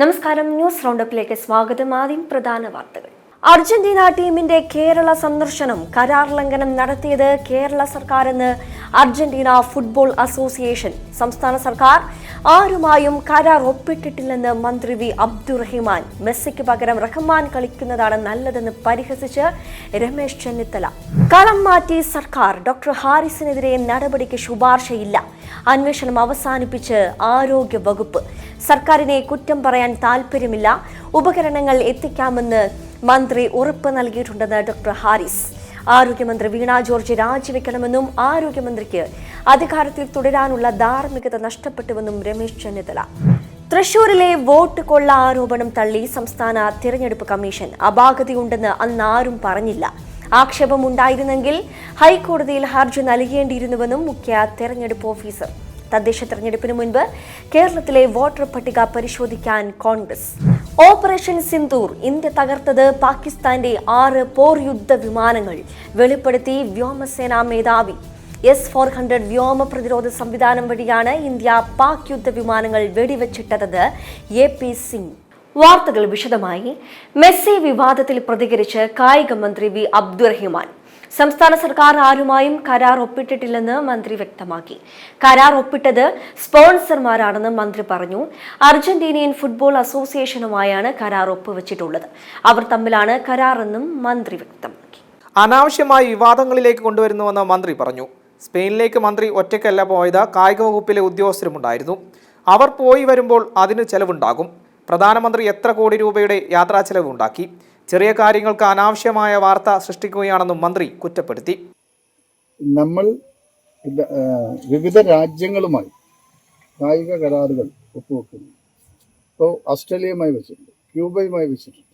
നമസ്കാരം, ന്യൂസ് റൗണ്ടപ്പിലേക്ക് സ്വാഗതം. ആദ്യം പ്രധാന വാർത്തകൾ. അർജന്റീന ടീമിന്റെ കേരള സന്ദർശനം കരാർ ലംഘനം നടത്തിയത് കേരള സർക്കാരെന്ന് അർജന്റീന ഫുട്ബോൾ അസോസിയേഷൻ. സംസ്ഥാന സർക്കാർ ആരുമായും കരാർ ഒപ്പിട്ടിട്ടില്ലെന്ന് മന്ത്രി വി അബ്ദുറഹിമാൻ. മെസ്സിക്ക് പകരം റഹ്മാൻ കളിക്കുന്നതാണ് നല്ലതെന്ന് പരിഹസിച്ച് രമേശ് ചെന്നിത്തല. കളം മാറ്റി സർക്കാർ. ഡോക്ടർ ഹാരിസിനെതിരെ നടപടിക്ക് ശുപാർശയില്ല. അന്വേഷണം അവസാനിപ്പിച്ച് ആരോഗ്യ വകുപ്പ്. സർക്കാരിനെ കുറ്റം പറയാൻ താൽപ്പര്യമില്ല. ഉപകരണങ്ങൾ എത്തിക്കാമെന്ന് മന്ത്രി ഉറപ്പ് നൽകിയിട്ടുണ്ടെന്ന് ഡോക്ടർ ഹാരിസ്. ആരോഗ്യമന്ത്രി വീണ ജോർജ് രാജിവെക്കണമെന്നും ആരോഗ്യമന്ത്രിക്ക് അധികാരത്തിൽ തുടരാനുള്ള ധാർമ്മികത നഷ്ടപ്പെട്ടുവെന്നും രമേശ് ചെന്നിത്തല. തൃശൂരിലെ വോട്ട് കൊള്ള ആരോപണം തള്ളി സംസ്ഥാന തിരഞ്ഞെടുപ്പ് കമ്മീഷൻ. അപാകതയുണ്ടെന്ന് അന്ന് ആരും പറഞ്ഞില്ല. ആക്ഷേപമുണ്ടായിരുന്നെങ്കിൽ ഹൈക്കോടതിയിൽ ഹർജി നൽകേണ്ടിയിരുന്നുവെന്നും മുഖ്യ തെരഞ്ഞെടുപ്പ് ഓഫീസർ. തദ്ദേശ തെരഞ്ഞെടുപ്പിന് മുൻപ് കേരളത്തിലെ വോട്ടർ പട്ടിക പരിശോധിക്കാൻ കോൺഗ്രസ്. ഓപ്പറേഷൻ സിന്ദൂർ. ഇന്ത്യ തകർത്തത് പാകിസ്ഥാന്റെ 6 പോർ യുദ്ധ വിമാനങ്ങൾ വെളിപ്പെടുത്തി വ്യോമസേനാ മേധാവി. S-400 വ്യോമ പ്രതിരോധ സംവിധാനം വഴിയാണ് ഇന്ത്യ പാക് യുദ്ധ വിമാനങ്ങൾ വെടിവെച്ചിട്ടത്. AP സിംഗ്. വാർത്തകൾ വിശദമായി. മെസ്സി വിവാദത്തിൽ പ്രതികരിച്ച് കായിക മന്ത്രി വി അബ്ദുറഹിമാൻ. സംസ്ഥാന സർക്കാർ ആരുമായും കരാർ ഒപ്പിട്ടിട്ടില്ലെന്ന് മന്ത്രി വ്യക്തമാക്കി. കരാർ ഒപ്പിട്ടത് സ്പോൺസർമാരാണെന്ന് മന്ത്രി പറഞ്ഞു. അർജന്റീനിയൻ ഫുട്ബോൾ അസോസിയേഷനുമായാണ് കരാർ ഒപ്പുവെച്ചിട്ടുള്ളത്. അവർ തമ്മിലാണ് കരാറെന്നും മന്ത്രി വ്യക്തമാക്കി. അനാവശ്യമായി വിവാദങ്ങളിലേക്ക് കൊണ്ടുവരുന്നുവെന്ന് മന്ത്രി പറഞ്ഞു. സ്പെയിനിലേക്ക് മന്ത്രി ഒറ്റയ്ക്കല്ല പോയത്, കായിക വകുപ്പിലെ ഉദ്യോഗസ്ഥരുമുണ്ടായിരുന്നു. അവർ പോയി വരുമ്പോൾ അതിന് ചെലവുണ്ടാകും. പ്രധാനമന്ത്രി എത്ര കോടി രൂപയുടെ യാത്രാ ചെലവുണ്ടാക്കി. ചെറിയ കാര്യങ്ങൾക്ക് അനാവശ്യമായ വാർത്ത സൃഷ്ടിക്കുകയാണെന്നും മന്ത്രി കുറ്റപ്പെടുത്തി. നമ്മൾ വിവിധ രാജ്യങ്ങളുമായി കായിക കരാറുകൾ ഒപ്പുവെക്കുന്നു. ഇപ്പോൾ ഓസ്ട്രേലിയയുമായി വെച്ചിട്ടുണ്ട്, ക്യൂബയുമായി വെച്ചിട്ടുണ്ട്.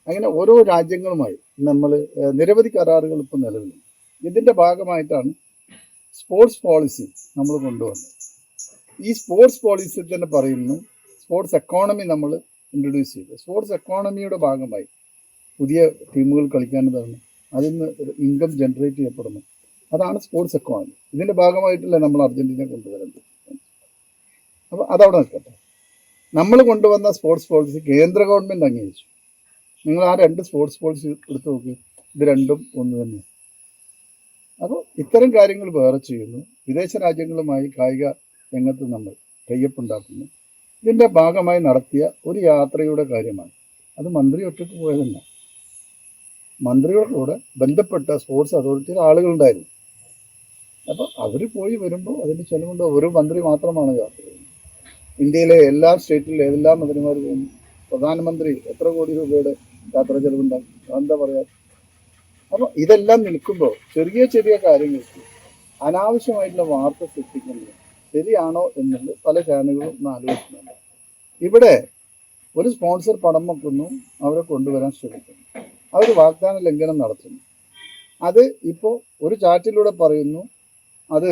അങ്ങനെ ഓരോ രാജ്യങ്ങളുമായി നമ്മൾ നിരവധി കരാറുകൾ ഇപ്പോൾ നിലവിലുണ്ട്. ഇതിൻ്റെ ഭാഗമായിട്ടാണ് സ്പോർട്സ് പോളിസി നമ്മൾ കൊണ്ടുവന്നത്. ഈ സ്പോർട്സ് പോളിസി തന്നെ പറയുന്നു സ്പോർട്സ് എക്കോണമി നമ്മൾ ഇൻട്രൊഡ്യൂസ് ചെയ്തു. സ്പോർട്സ് എക്കോണമിയുടെ ഭാഗമായി പുതിയ ടീമുകൾ കളിക്കാൻ തരണം, അതിന് ഇൻകം ജനറേറ്റ് ചെയ്യപ്പെടുന്നു. അതാണ് സ്പോർട്സ് എക്കോണമി. ഇതിൻ്റെ ഭാഗമായിട്ടല്ലേ നമ്മൾ അർജന്റീന കൊണ്ടുവരുന്നത്. അപ്പോൾ അതവിടെ നിൽക്കട്ടെ. നമ്മൾ കൊണ്ടുവന്ന സ്പോർട്സ് പോളിസി കേന്ദ്ര ഗവൺമെൻറ് അംഗീകരിച്ചു. നിങ്ങൾ ആ 2 സ്പോർട്സ് പോളിസി എടുത്തു നോക്കി, ഇത് രണ്ടും ഒന്ന് തന്നെ. അപ്പോൾ ഇത്തരം കാര്യങ്ങൾ വേറെ ചെയ്യുന്നു. വിദേശ രാജ്യങ്ങളുമായി കായിക രംഗത്ത് നമ്മൾ കയ്യൊപ്പുണ്ടാക്കുന്നു. ഇതിൻ്റെ ഭാഗമായി നടത്തിയ ഒരു യാത്രയുടെ കാര്യമാണ്. അത് മന്ത്രി ഒറ്റയ്ക്ക് പോയതല്ല. മന്ത്രിയുടെ കൂടെ ബന്ധപ്പെട്ട സ്പോർട്സ് അതോറിറ്റിയിലെ ആളുകളുണ്ടായിരുന്നു. അപ്പോൾ അവർ പോയി വരുമ്പോൾ അതിൻ്റെ ചെലവുണ്ട്. ഒരു മന്ത്രി മാത്രമാണ് യാത്ര ചെയ്യുന്നത്. ഇന്ത്യയിലെ എല്ലാ സ്റ്റേറ്റിലെ എല്ലാ മന്ത്രിമാർ പോകുന്നു. പ്രധാനമന്ത്രി എത്ര കോടി രൂപയുടെ യാത്രാ ചെലവുണ്ടാകും, എന്താ പറയുക. അപ്പോൾ ഇതെല്ലാം നിൽക്കുമ്പോൾ ചെറിയ ചെറിയ കാര്യങ്ങൾക്ക് അനാവശ്യമായിട്ടുള്ള വാർത്ത സൃഷ്ടിക്കുന്നത് ശരിയാണോ എന്നുള്ളത് പല ചാനലുകളും ഒന്ന് ആലോചിക്കുന്നുണ്ട്. ഇവിടെ ഒരു സ്പോൺസർ പണം വെക്കുന്നു, അവരെ കൊണ്ടുവരാൻ ശ്രമിക്കുന്നു, അവർ വാഗ്ദാന ലംഘനം നടത്തുന്നു. അത് ഇപ്പോൾ ഒരു ചാറ്റിലൂടെ പറയുന്നു അത്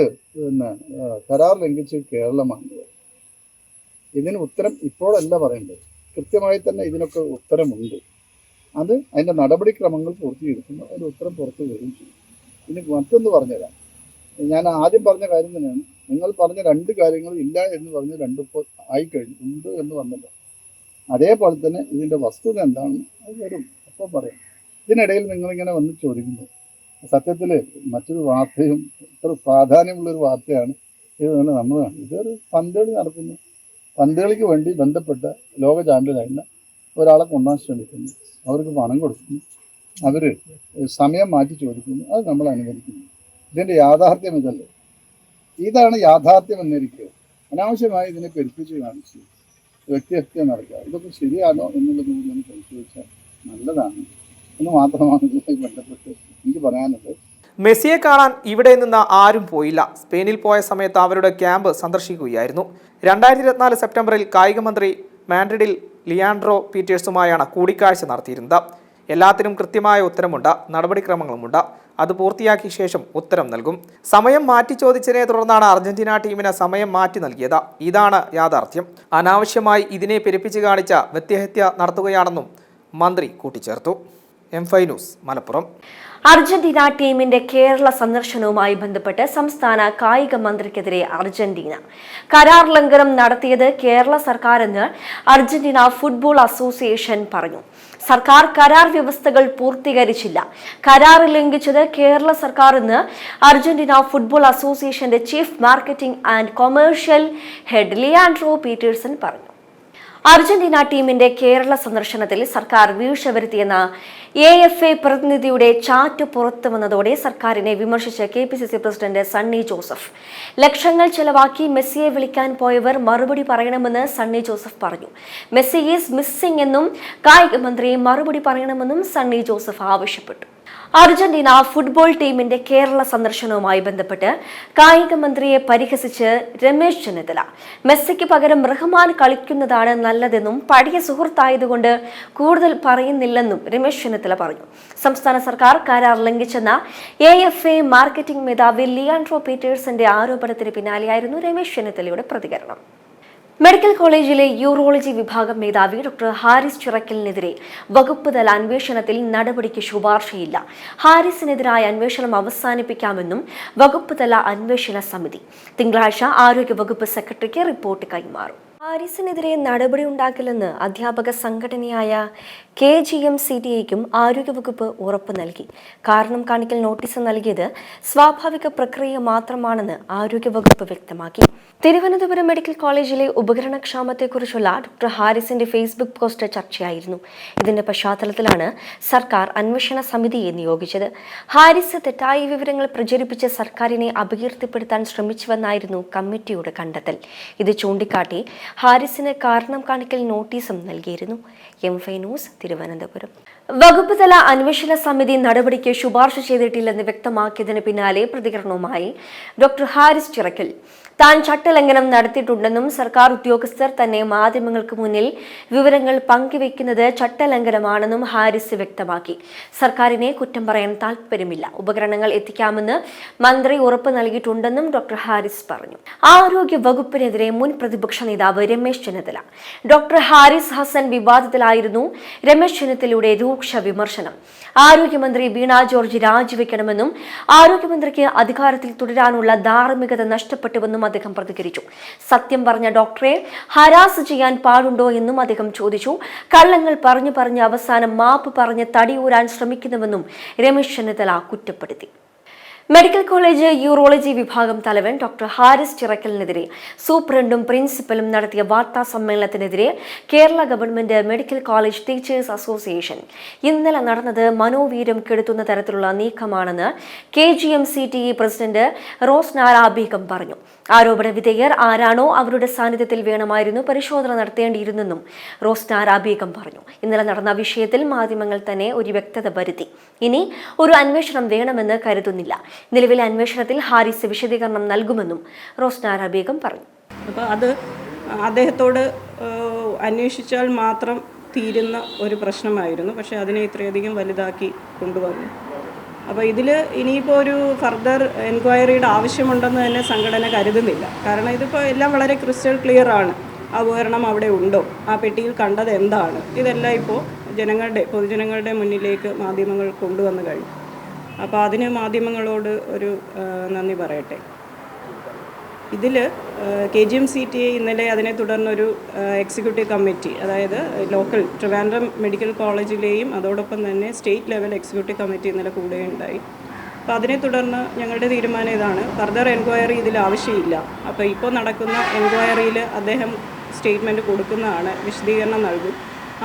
കരാർ ലംഘിച്ച് കേരളമാണ്. ഇതിന് ഉത്തരം ഇപ്പോഴല്ല പറയേണ്ടത്, കൃത്യമായി തന്നെ ഇതിനൊക്കെ ഉത്തരമുണ്ട്. അത് അതിൻ്റെ നടപടിക്രമങ്ങൾ പൂർത്തീകരിക്കുന്നു, അതിൻ്റെ ഉത്തരം പുറത്തു വരും ചെയ്യും. ഇനി മറ്റൊന്ന് പറഞ്ഞുതരാം. ഞാൻ ആദ്യം പറഞ്ഞ കാര്യം തന്നെയാണ്. നിങ്ങൾ പറഞ്ഞ 2 കാര്യങ്ങൾ ഇല്ല എന്ന് പറഞ്ഞ് 2 ഇപ്പോൾ ആയിക്കഴിഞ്ഞു, ഉണ്ട് എന്ന് വന്നല്ലോ. അതേപോലെ തന്നെ ഇതിൻ്റെ വസ്തുത എന്താണെന്ന് അത് വരും, അപ്പോൾ പറയാം. ഇതിനിടയിൽ നിങ്ങളിങ്ങനെ വന്ന് ചോദിക്കുന്നു. സത്യത്തിൽ മറ്റൊരു വാർത്തയും ഇത്ര പ്രാധാന്യമുള്ളൊരു വാർത്തയാണ് ഇത്. നമ്മൾ ഇതൊരു പന്തളി നടക്കുന്നു. പന്തളിക്ക് വേണ്ടി ബന്ധപ്പെട്ട ലോക ചാമ്പ്യനായിരുന്ന ഒരാളെ കൊണ്ടുപോകാൻ ശ്രമിക്കുന്നു. അവർക്ക് പണം കൊടുക്കുന്നു, അവർ സമയം മാറ്റി ചോദിക്കുന്നു, അത് നമ്മൾ അനുവദിക്കുന്നു. ഇതിൻ്റെ യാഥാർത്ഥ്യം ഇതല്ലേ? ഇതാണ് യാഥാർത്ഥ്യം എന്നിരിക്കുക. അനാവശ്യമായി ഇതിനെ പെരുപ്പിച്ച് കാണിച്ച് വ്യക്തിഹത്യ നടക്കുക, ഇതൊക്കെ ശരിയാണോ എന്നുള്ളത് കൂടി ഒന്ന് പരിശോധിച്ചാൽ നല്ലതാണ് എന്ന് മാത്രമാണ് ഇതുമായി ബന്ധപ്പെട്ട് എനിക്ക് പറയാനുള്ളത്. മെസ്സിയെ കാണാൻ ഇവിടെ നിന്ന് ആരും പോയില്ല. സ്പെയിനിൽ പോയ സമയത്ത് അവരുടെ ക്യാമ്പ് സന്ദർശിക്കുകയായിരുന്നു. 2024 സെപ്റ്റംബറിൽ കായിക മന്ത്രി മാഡ്രിഡിൽ ലിയാൻഡ്രോ പീറ്റേഴ്സുമായാണ് കൂടിക്കാഴ്ച നടത്തിയിരുന്നത്. എല്ലാത്തിനും കൃത്യമായ ഉത്തരമുണ്ട്, നടപടിക്രമങ്ങളുമുണ്ട്. അത് പൂർത്തിയാക്കിയ ശേഷം ഉത്തരം നൽകും. സമയം മാറ്റി ചോദിച്ചതിനെ തുടർന്നാണ് അർജന്റീന ടീമിന് സമയം മാറ്റി നൽകിയത്. ഇതാണ് യാഥാർത്ഥ്യം. അനാവശ്യമായി ഇതിനെ പെരുപ്പിച്ച് കാണിച്ച വ്യക്തിഹത്യ നടത്തുകയാണെന്നും മന്ത്രി കൂട്ടിച്ചേർത്തു. M5 news, Malappuram. അർജന്റീന ടീമിന്റെ കേരള സന്ദർശനവുമായി ബന്ധപ്പെട്ട് സംസ്ഥാന കായിക മന്ത്രിക്കെതിരെ അർജന്റീന കരാർ ലംഘനം നടത്തിയത് കേരള സർക്കാരെന്ന് അർജന്റീന ഫുട്ബോൾ അസോസിയേഷൻ പറഞ്ഞു. സർക്കാർ കരാർ വ്യവസ്ഥകൾ പൂർത്തീകരിച്ചില്ല. കരാർ ലംഘിച്ചത് കേരള സർക്കാർ എന്ന് അർജന്റീന ഫുട്ബോൾ അസോസിയേഷന്റെ chief marketing and commercial head Leandro Petersen പറഞ്ഞു. അർജന്റീന ടീമിന്റെ കേരള സന്ദർശനത്തിൽ സർക്കാർ വീഴ്ച വരുത്തിയെന്ന AFA പ്രതിനിധിയുടെ ചാറ്റ് പുറത്തു വന്നതോടെ സർക്കാരിനെ വിമർശിച്ച KPCC പ്രസിഡന്റ് സണ്ണി ജോസഫ്. ലക്ഷങ്ങൾ ചെലവാക്കി മെസ്സിയെ വിളിക്കാൻ പോയവർ മറുപടി പറയണമെന്ന് സണ്ണി ജോസഫ് പറഞ്ഞു. മെസ്സി ഈസ് മിസ്സിംഗ് എന്നും കായിക മന്ത്രി മറുപടി പറയണമെന്നും സണ്ണി ജോസഫ് ആവശ്യപ്പെട്ടു. അർജന്റീന ഫുട്ബോൾ ടീമിന്റെ കേരള സന്ദർശനവുമായി ബന്ധപ്പെട്ട് കായിക മന്ത്രിയെ പരിഹസിച്ച് രമേശ് ചെന്നിത്തല. മെസ്സിക്ക് പകരം റഹ്മാൻ കളിക്കുന്നതാണ് നല്ലതെന്നും പഴയ സുഹൃത്തായതുകൊണ്ട് കൂടുതൽ പറയുന്നില്ലെന്നും രമേശ് ചെന്നിത്തല പറഞ്ഞു. സംസ്ഥാന സർക്കാർ കരാർ ലംഘിച്ചെന്ന AFA മാർക്കറ്റിംഗ് മേധാവി ലിയാൻഡ്രോ പീറ്റേഴ്സന്റെ ആരോപണത്തിന് പിന്നാലെയായിരുന്നു രമേശ് ചെന്നിത്തലയുടെ പ്രതികരണം. മെഡിക്കൽ കോളേജിലെ യൂറോളജി വിഭാഗം മേധാവി ഡോക്ടർ ഹാരിസ് ചിറക്കലിനെതിരെ വകുപ്പ് തല അന്വേഷണത്തിൽ നടപടിക്ക് ശുപാർശയില്ല. ഹാരിസിനെതിരായ അന്വേഷണം അവസാനിപ്പിക്കാമെന്നും വകുപ്പ് തല അന്വേഷണ സമിതി തിങ്കളാഴ്ച ആരോഗ്യവകുപ്പ് സെക്രട്ടറിക്ക് റിപ്പോർട്ട് കൈമാറും. ഹാരിസിനെതിരെ നടപടി ഉണ്ടാക്കില്ലെന്ന് അധ്യാപക സംഘടനയായ KGM-CTA-യ്ക്കും ആരോഗ്യവകുപ്പ് ഉറപ്പ് നൽകി. കാരണം കാണിക്കൽ നോട്ടീസ് നൽകിയത് സ്വാഭാവിക പ്രക്രിയ മാത്രമാണെന്ന് ആരോഗ്യവകുപ്പ് വ്യക്തമാക്കി. തിരുവനന്തപുരം മെഡിക്കൽ കോളേജിലെ ഉപകരണക്ഷാമത്തെക്കുറിച്ചുള്ള ഡോക്ടർ ഹാരിസിന്റെ ഫേസ്ബുക്ക് പോസ്റ്റ് ചർച്ചയായിരുന്നു. ഇതിന്റെ പശ്ചാത്തലത്തിലാണ് സർക്കാർ അന്വേഷണ സമിതിയെ നിയോഗിച്ചത്. ഹാരിസ് തെറ്റായ വിവരങ്ങൾ പ്രചരിപ്പിച്ച് സർക്കാരിനെ അപകീർത്തിപ്പെടുത്താൻ ശ്രമിച്ചുവെന്നായിരുന്നു കമ്മിറ്റിയുടെ കണ്ടെത്തൽ. ഇത് ചൂണ്ടിക്കാട്ടി ഹാരിസിന് കാരണം കാണിക്കൽ നോട്ടീസും നൽകിയിരുന്നു. M5 news Thiruvananthapuram. വകുപ്പ് തല അന്വേഷണ സമിതി നടപടിക്ക് ശുപാർശ ചെയ്തിട്ടില്ലെന്ന് വ്യക്തമാക്കിയതിന് പിന്നാലെ പ്രതികരണവുമായി ഡോക്ടർ ഹാരിസ് ചിറക്കൽ. താൻ ചട്ടലംഘനം നടത്തിയിട്ടുണ്ടെന്നും സർക്കാർ ഉദ്യോഗസ്ഥർ തന്നെ മാധ്യമങ്ങൾക്ക് മുന്നിൽ വിവരങ്ങൾ പങ്കുവെക്കുന്നത് ചട്ടലംഘനമാണെന്നും ഹാരിസ് വ്യക്തമാക്കി. സർക്കാരിനെ കുറ്റം പറയാൻ താൽപ്പര്യമില്ല. ഉപകരണങ്ങൾ എത്തിക്കാമെന്ന് മന്ത്രി ഉറപ്പ് നൽകിയിട്ടുണ്ടെന്നും ഡോക്ടർ ഹാരിസ് പറഞ്ഞു. ആരോഗ്യ വകുപ്പിനെതിരെ മുൻ പ്രതിപക്ഷ നേതാവ് രമേശ് ചെന്നിത്തല. ഡോക്ടർ ഹാരിസ് ഹസൻ വിവാദത്തിലായിരുന്നു രമേശ് ചെന്നിത്തലയുടെ രൂക്ഷ വിമർശനം. ആരോഗ്യമന്ത്രി വീണ ജോർജ് രാജിവെക്കണമെന്നും ആരോഗ്യമന്ത്രിക്ക് അധികാരത്തിൽ തുടരാനുള്ള ധാർമ്മികത നഷ്ടപ്പെട്ടുവെന്നും അദ്ദേഹം പ്രതികരിച്ചു. സത്യം പറഞ്ഞ ഡോക്ടറെ ഹരാസ് ചെയ്യാൻ പാടുണ്ടോ എന്നും അദ്ദേഹം ചോദിച്ചു. കള്ളങ്ങൾ പറഞ്ഞു അവസാനം മാപ്പ് പറഞ്ഞ് തടിയൂരാൻ ശ്രമിക്കുന്നുവെന്നും രമേശ് ചെന്നിത്തല കുറ്റപ്പെടുത്തി. മെഡിക്കൽ കോളേജ് യൂറോളജി വിഭാഗം തലവൻ ഡോക്ടർ ഹാരിസ് ചിറക്കലിനെതിരെ സൂപ്രണ്ടും പ്രിൻസിപ്പലും നടത്തിയ വാർത്താ സമ്മേളനത്തിനെതിരെ Kerala government medical college teachers association ഇന്നലെ നടന്നത് മനോവീര്യം കെടുത്തുന്ന തരത്തിലുള്ള നീക്കമാണെന്ന് KGM-CTA പ്രസിഡന്റ് റോസ്നാര ബീഗം പറഞ്ഞു. ആരോപണ വിധേയർ ആരാണോ അവരുടെ സാന്നിധ്യത്തിൽ വേണമായിരുന്നു പരിശോധന നടത്തേണ്ടിയിരുന്നെന്നും റോസ്നാര ബീഗം പറഞ്ഞു. ഇന്നലെ നടന്ന വിഷയത്തിൽ മാധ്യമങ്ങൾ തന്നെ ഒരു വ്യക്തത വരുത്തി. ഇനി ഒരു അന്വേഷണം വേണമെന്ന് കരുതുന്നില്ല. നിലവിലെ അന്വേഷണത്തിൽ ഹാരിസ് വിശദീകരണം നൽകുമെന്നും റോസ്നാര ബീഗം പറഞ്ഞു. അപ്പോൾ അത് അദ്ദേഹത്തോട് അന്വേഷിച്ചാൽ മാത്രം തീരുന്ന ഒരു പ്രശ്നമായിരുന്നു. പക്ഷേ അതിനെ ഇത്രയധികം വലുതാക്കി കൊണ്ടുവന്നു. അപ്പോൾ ഇതിൽ ഇനിയിപ്പോൾ ഒരു ഫർദർ എൻക്വയറിയുടെ ആവശ്യമുണ്ടെന്ന് തന്നെ സംഘടന കരുതുന്നില്ല. കാരണം ഇതിപ്പോൾ എല്ലാം വളരെ ക്രിസ്റ്റൽ ക്ലിയർ ആണ്. ആ ഉപകരണം അവിടെ ഉണ്ടോ, ആ പെട്ടിയിൽ കണ്ടത് എന്താണ്, ഇതെല്ലാം ഇപ്പോൾ പൊതുജനങ്ങളുടെ മുന്നിലേക്ക് മാധ്യമങ്ങൾ കൊണ്ടുവന്നു കഴിഞ്ഞു. അപ്പോൾ അതിന് മാധ്യമങ്ങളോട് ഒരു നന്ദി പറയട്ടെ. ഇതിൽ KGM-CTA ഇന്നലെ അതിനെ തുടർന്നൊരു എക്സിക്യൂട്ടീവ് കമ്മിറ്റി, അതായത് ലോക്കൽ ട്രിവാൻഡ്രം മെഡിക്കൽ കോളേജിലെയും അതോടൊപ്പം തന്നെ സ്റ്റേറ്റ് ലെവൽ എക്സിക്യൂട്ടീവ് കമ്മിറ്റി ഇന്നലെ കൂടുകയുണ്ടായി. അപ്പോൾ അതിനെ തുടർന്ന് ഞങ്ങളുടെ തീരുമാനം ഇതാണ്: ഫർദർ എൻക്വയറി ഇതിൽ ആവശ്യമില്ല. അപ്പോൾ ഇപ്പോൾ നടക്കുന്ന എൻക്വയറിയിൽ അദ്ദേഹം സ്റ്റേറ്റ്മെൻറ്റ് കൊടുക്കുന്നതാണ്, വിശദീകരണം നൽകും.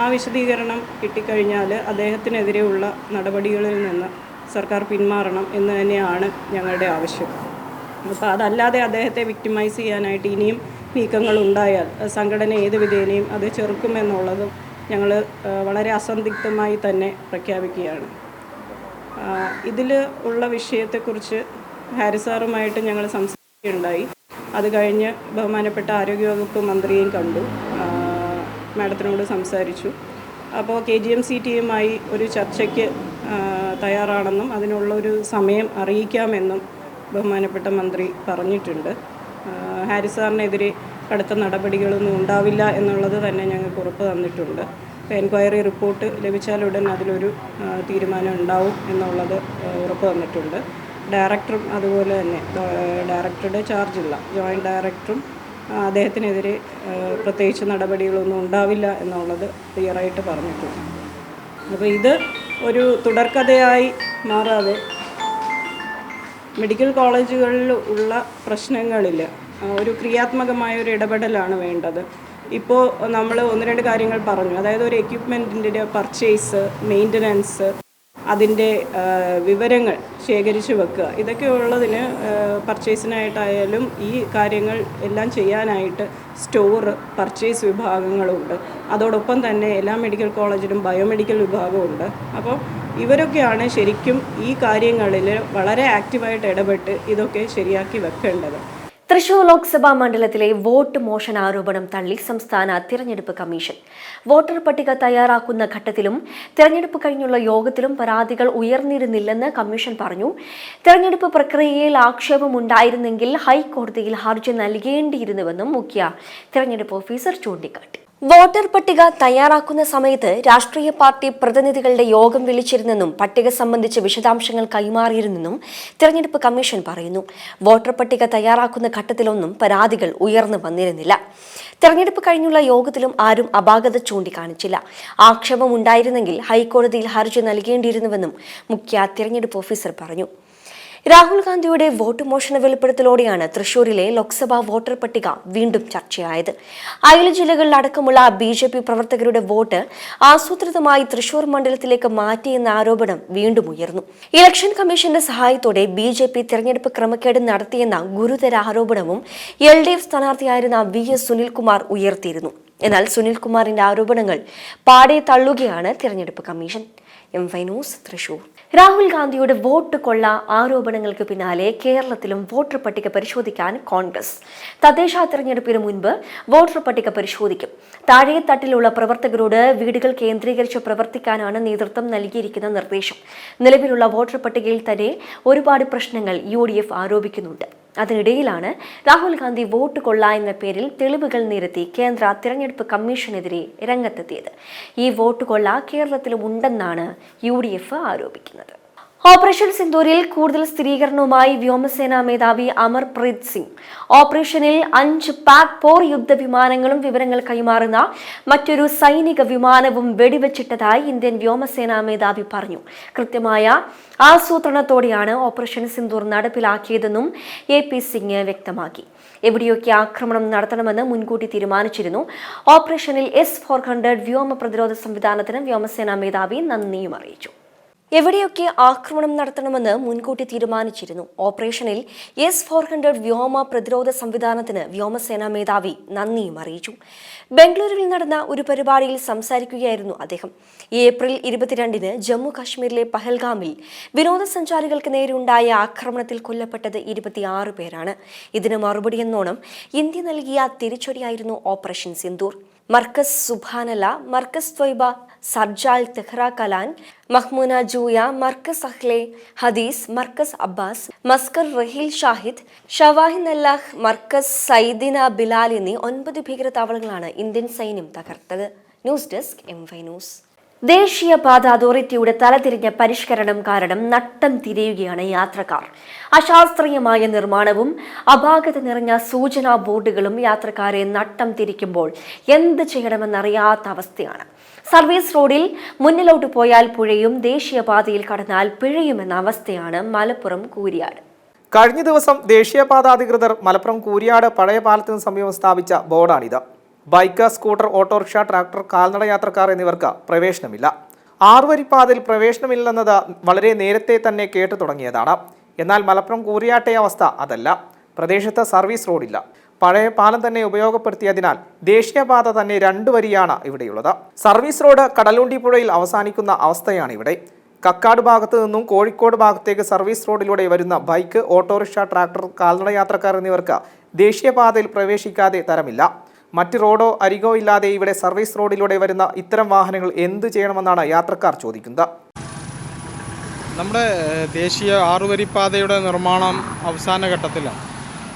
ആ വിശദീകരണം കിട്ടിക്കഴിഞ്ഞാൽ അദ്ദേഹത്തിനെതിരെയുള്ള നടപടികളിൽ നിന്ന് സർക്കാർ പിന്മാറണം എന്ന് തന്നെയാണ് ഞങ്ങളുടെ ആവശ്യം. അപ്പോൾ അതല്ലാതെ അദ്ദേഹത്തെ വിക്ടിമൈസ് ചെയ്യാനായിട്ട് ഇനിയും നീക്കങ്ങൾ ഉണ്ടായാൽ സംഘടന ഏത് വിധേനയും അത് ചെറുക്കുമെന്നുള്ളതും ഞങ്ങൾ വളരെ അസന്ദിഗ്ധമായി തന്നെ പ്രഖ്യാപിക്കുകയാണ്. ഇതിൽ ഉള്ള വിഷയത്തെക്കുറിച്ച് ഹാരിസ് സാറുമായിട്ട് ഞങ്ങൾ സംസാരിക്കുകയുണ്ടായി. അത് കഴിഞ്ഞ് ബഹുമാനപ്പെട്ട ആരോഗ്യവകുപ്പ് മന്ത്രിയെയും കണ്ടു, മാഡത്തിനോട് സംസാരിച്ചു. അപ്പോൾ KGM-CTA-യുമായി ഒരു ചർച്ചയ്ക്ക് തയ്യാറാണെന്നും അതിനുള്ളൊരു സമയം അറിയിക്കാമെന്നും ബഹുമാനപ്പെട്ട മന്ത്രി പറഞ്ഞിട്ടുണ്ട്. ഹാരിസ് സാറിനെതിരെ കടുത്ത നടപടികളൊന്നും ഉണ്ടാവില്ല എന്നുള്ളത് തന്നെ ഞങ്ങൾക്ക് ഉറപ്പ് തന്നിട്ടുണ്ട്. എൻക്വയറി റിപ്പോർട്ട് ലഭിച്ചാലുടൻ അതിലൊരു തീരുമാനം ഉണ്ടാവും എന്നുള്ളത് ഉറപ്പ് തന്നിട്ടുണ്ട്. ഡയറക്ടറും അതുപോലെ തന്നെ, ഡയറക്ടറുടെ ചാർജില്ല, ജോയിൻറ്റ് ഡയറക്ടറും അദ്ദേഹത്തിനെതിരെ പ്രത്യേകിച്ച് നടപടികളൊന്നും ഉണ്ടാവില്ല എന്നുള്ളത് ക്ലിയറായിട്ട് പറഞ്ഞിട്ടുണ്ട്. അപ്പോൾ ഇത് ഒരു തുടർക്കഥയായി മാറാതെ മെഡിക്കൽ കോളേജുകളിൽ ഉള്ള പ്രശ്നങ്ങളിൽ ഒരു ക്രിയാത്മകമായ ഒരു ഇടപെടലാണ് വേണ്ടത്. ഇപ്പോൾ നമ്മൾ 1-2 കാര്യങ്ങൾ പറഞ്ഞു. അതായത് ഒരു എക്യുപ്മെൻറ്റിൻ്റെ പർച്ചേസ്, മെയിൻ്റനൻസ്, അതിൻ്റെ വിവരങ്ങൾ ശേഖരിച്ച് വെക്കുക. ഇതൊക്കെ ഉള്ളതിന് പർച്ചേസിനായിട്ടായാലും ഈ കാര്യങ്ങൾ എല്ലാം ചെയ്യാനായിട്ട് സ്റ്റോർ, പർച്ചേസ് വിഭാഗങ്ങളുണ്ട്. അതോടൊപ്പം തന്നെ എല്ലാ മെഡിക്കൽ കോളേജിലും ബയോമെഡിക്കൽ വിഭാഗമുണ്ട്. അപ്പോൾ ഇവരൊക്കെയാണ് ശരിക്കും ഈ കാര്യങ്ങളിൽ വളരെ ആക്റ്റീവായിട്ട് ഇടപെട്ട് ഇതൊക്കെ ശരിയാക്കി വെക്കേണ്ടത്. തൃശൂർ ലോക്സഭാ മണ്ഡലത്തിലെ വോട്ട് മോഷണ ആരോപണം തള്ളി സംസ്ഥാന തിരഞ്ഞെടുപ്പ് കമ്മീഷൻ. വോട്ടർ പട്ടിക തയ്യാറാക്കുന്ന ഘട്ടത്തിലും തിരഞ്ഞെടുപ്പ് കഴിഞ്ഞുള്ള യോഗത്തിലും പരാതികൾ ഉയർന്നിരുന്നില്ലെന്ന് കമ്മീഷൻ പറഞ്ഞു. തിരഞ്ഞെടുപ്പ് പ്രക്രിയയിൽ ആക്ഷേപമുണ്ടായിരുന്നെങ്കിൽ ഹൈക്കോടതിയിൽ ഹർജി നൽകേണ്ടിയിരുന്നുവെന്നും മുഖ്യ തിരഞ്ഞെടുപ്പ് ഓഫീസർ ചൂണ്ടിക്കാട്ടി. വോട്ടർ പട്ടിക തയ്യാറാക്കുന്ന സമയത്ത് രാഷ്ട്രീയ പാർട്ടി പ്രതിനിധികളുടെ യോഗം വിളിച്ചിരുന്നെന്നും പട്ടിക സംബന്ധിച്ച് വിശദാംശങ്ങൾ കൈമാറിയിരുന്നെന്നും തിരഞ്ഞെടുപ്പ് കമ്മീഷൻ പറയുന്നു. വോട്ടർ പട്ടിക തയ്യാറാക്കുന്ന ഘട്ടത്തിലൊന്നും പരാതികൾ ഉയർന്നു വന്നിരുന്നില്ല. തെരഞ്ഞെടുപ്പ് കഴിഞ്ഞുള്ള യോഗത്തിലും ആരും അപാകത ചൂണ്ടിക്കാണിച്ചില്ല. ആക്ഷേപം ഉണ്ടായിരുന്നെങ്കിൽ ഹൈക്കോടതിയിൽ ഹർജി നൽകേണ്ടിയിരുന്നുവെന്നും മുഖ്യ തിരഞ്ഞെടുപ്പ് ഓഫീസർ പറഞ്ഞു. രാഹുൽ ഗാന്ധിയുടെ വോട്ട് മോഷണ വെളിപ്പെടുത്തലോടെയാണ് തൃശൂരിലെ ലോക്സഭാ വോട്ടർ പട്ടിക വീണ്ടും ചർച്ചയായത്. അയൽ ജില്ലകളിലടക്കമുള്ള BJP പ്രവർത്തകരുടെ വോട്ട് ആസൂത്രിതമായി തൃശൂർ മണ്ഡലത്തിലേക്ക് മാറ്റിയെന്ന ആരോപണം വീണ്ടും ഉയർന്നു. ഇലക്ഷൻ കമ്മീഷന്റെ സഹായത്തോടെ BJP തെരഞ്ഞെടുപ്പ് ക്രമക്കേട് നടത്തിയെന്ന ഗുരുതര ആരോപണവും LDF സ്ഥാനാർത്ഥിയായിരുന്ന VS സുനിൽകുമാർ ഉയർത്തിയിരുന്നു. എന്നാൽ സുനിൽകുമാറിന്റെ ആരോപണങ്ങൾ പാടെ തള്ളുകയാണ് തെരഞ്ഞെടുപ്പ് commission. M5 news, Thrissur. Rahul ഗാന്ധിയുടെ വോട്ട് കൊള്ള ആരോപണങ്ങൾക്ക് പിന്നാലെ കേരളത്തിലും വോട്ടർ പട്ടിക പരിശോധിക്കാൻ കോൺഗ്രസ്. തദ്ദേശ തെരഞ്ഞെടുപ്പിന് മുൻപ് വോട്ടർ പട്ടിക പരിശോധിക്കും. താഴെ തട്ടിലുള്ള പ്രവർത്തകരോട് വീടുകൾ കേന്ദ്രീകരിച്ച് പ്രവർത്തിക്കാനാണ് നേതൃത്വം നൽകിയിരിക്കുന്ന നിർദ്ദേശം. നിലവിലുള്ള വോട്ടർ പട്ടികയിൽ തന്നെ ഒരുപാട് പ്രശ്നങ്ങൾ UDF ആരോപിക്കുന്നുണ്ട്. അതിനിടയിലാണ് രാഹുൽ ഗാന്ധി വോട്ട് കൊള്ള എന്ന പേരിൽ തെളിവുകൾ നിരത്തി കേന്ദ്ര തിരഞ്ഞെടുപ്പ് കമ്മീഷനെതിരെ രംഗത്തെത്തിയത്. ഈ വോട്ട് കൊള്ള കേരളത്തിലും ഉണ്ടെന്നാണ് UDF ആരോപിക്കുന്നത്. ഓപ്പറേഷൻ സിന്ദൂരിൽ കൂടുതൽ സ്ഥിരീകരണവുമായി വ്യോമസേനാ മേധാവി അമർപ്രീത് സിംഗ്. ഓപ്പറേഷനിൽ 5 പാക് യുദ്ധവിമാനങ്ങളും വിവരങ്ങൾ കൈമാറുന്ന മറ്റൊരു സൈനിക വിമാനവും വെടിവെച്ചിട്ടതായി ഇന്ത്യൻ വ്യോമസേനാ മേധാവി പറഞ്ഞു. കൃത്യമായ ആസൂത്രണത്തോടെയാണ് ഓപ്പറേഷൻ സിന്ദൂർ നടപ്പിലാക്കിയതെന്നും AP സിംഗ് വ്യക്തമാക്കി. എവിടെയൊക്കെ ആക്രമണം നടത്തണമെന്ന് മുൻകൂട്ടി തീരുമാനിച്ചിരുന്നു. ഓപ്പറേഷനിൽ S-400 വ്യോമ പ്രതിരോധ സംവിധാനത്തിന് വ്യോമസേനാ മേധാവി നന്ദിയും അറിയിച്ചു. എവിടെയൊക്കെ ആക്രമണം നടത്തണമെന്ന് മുൻകൂട്ടി തീരുമാനിച്ചിരുന്നു. ഓപ്പറേഷനിൽ S-400 വ്യോമ പ്രതിരോധ സംവിധാനത്തിന് വ്യോമസേനാ മേധാവി നന്ദിയും അറിയിച്ചു. ബംഗളൂരുവിൽ നടന്ന ഒരു പരിപാടിയിൽ സംസാരിക്കുകയായിരുന്നു അദ്ദേഹം. ഏപ്രിൽ 22-ന് ജമ്മു കാശ്മീരിലെ പഹൽഗാമിൽ വിനോദസഞ്ചാരികൾക്ക് നേരെയുണ്ടായ ആക്രമണത്തിൽ കൊല്ലപ്പെട്ടത് 26 പേരാണ്. ഇതിന് മറുപടിയെന്നോണം ഇന്ത്യ നൽകിയ തിരിച്ചടിയായിരുന്നു ഓപ്പറേഷൻ സിന്ദൂർ. മർക്കസ് സുബാനല, മർക്കസ് ത്വയ്ബ, സർജാൽ തെഹ്റ കലാൻ, മഹ്മൂന ജൂയ, മർക്കസ് അഹ്ലെ ഹദീസ്, മർക്കസ് അബ്ബാസ്, മസ്കർ റഹീൽ ഷാഹിദ്, ഷവാഹിൻ അല്ലാഹ്, മർക്കസ് സൈദിന ബിലാൽ എന്നീ 9 ഭീകരതാവളങ്ങളാണ് ഇന്ത്യൻ സൈന്യം തകർത്തത്. News desk M5 news. ദേശീയപാത അതോറിറ്റിയുടെ തലതിരിഞ്ഞ പരിഷ്കരണം കാരണം നട്ടം തിരിയുകയാണ് യാത്രക്കാർ. അശാസ്ത്രീയമായ നിർമ്മാണവും അപാകത നിറഞ്ഞ സൂചനാ ബോർഡുകളും യാത്രക്കാരെ നട്ടം തിരിക്കുമ്പോൾ എന്ത് ചെയ്യണമെന്നറിയാത്ത അവസ്ഥയാണ്. സർവീസ് റോഡിൽ മുന്നിലോട്ട് പോയാൽ പുഴയും ദേശീയപാതയിൽ കടന്നാൽ പിഴയുമെന്ന അവസ്ഥയാണ് മലപ്പുറം കൂരിയാട്. കഴിഞ്ഞ ദിവസം ദേശീയപാത അധികൃതർ മലപ്പുറം കൂരിയാട് പഴയ പാലത്തിന് സമീപം സ്ഥാപിച്ച ബോർഡാണിത്. ബൈക്ക്, സ്കൂട്ടർ, ഓട്ടോറിക്ഷ, ട്രാക്ടർ, കാൽനട യാത്രക്കാർ എന്നിവർക്ക് പ്രവേശനമില്ല. 6 വരിപ്പാതയിൽ പ്രവേശനമില്ലെന്നത് വളരെ നേരത്തെ തന്നെ കേട്ടു തുടങ്ങിയതാണ്. എന്നാൽ മലപ്പുറം കൂരിയാട്ടെ അവസ്ഥ അതല്ല. പ്രദേശത്ത് സർവീസ് റോഡില്ല. പഴയ പാലം തന്നെ ഉപയോഗപ്പെടുത്തിയതിനാൽ ദേശീയപാത തന്നെ 2 വരിയാണ് ഇവിടെയുള്ളത്. സർവീസ് റോഡ് കടലുണ്ടി പുഴയിൽ അവസാനിക്കുന്ന അവസ്ഥയാണ് ഇവിടെ. കക്കാട് ഭാഗത്തു നിന്നും കോഴിക്കോട് ഭാഗത്തേക്ക് സർവീസ് റോഡിലൂടെ വരുന്ന ബൈക്ക്, ഓട്ടോറിക്ഷ, ട്രാക്ടർ, കാൽനട യാത്രക്കാർ എന്നിവർക്ക് ദേശീയപാതയിൽ പ്രവേശിക്കാതെ തരമില്ല. മറ്റ് റോഡോ അരികോ ഇല്ലാതെ ഇവിടെ സർവീസ് റോഡിലൂടെ വരുന്ന ഇത്തരം വാഹനങ്ങൾ എന്ത് ചെയ്യണമെന്നാണ് യാത്രക്കാർ ചോദിക്കുന്നത്. നമ്മുടെ ദേശീയ 6 വരിപ്പാതയുടെ നിർമ്മാണം അവസാന ഘട്ടത്തിലാണ്.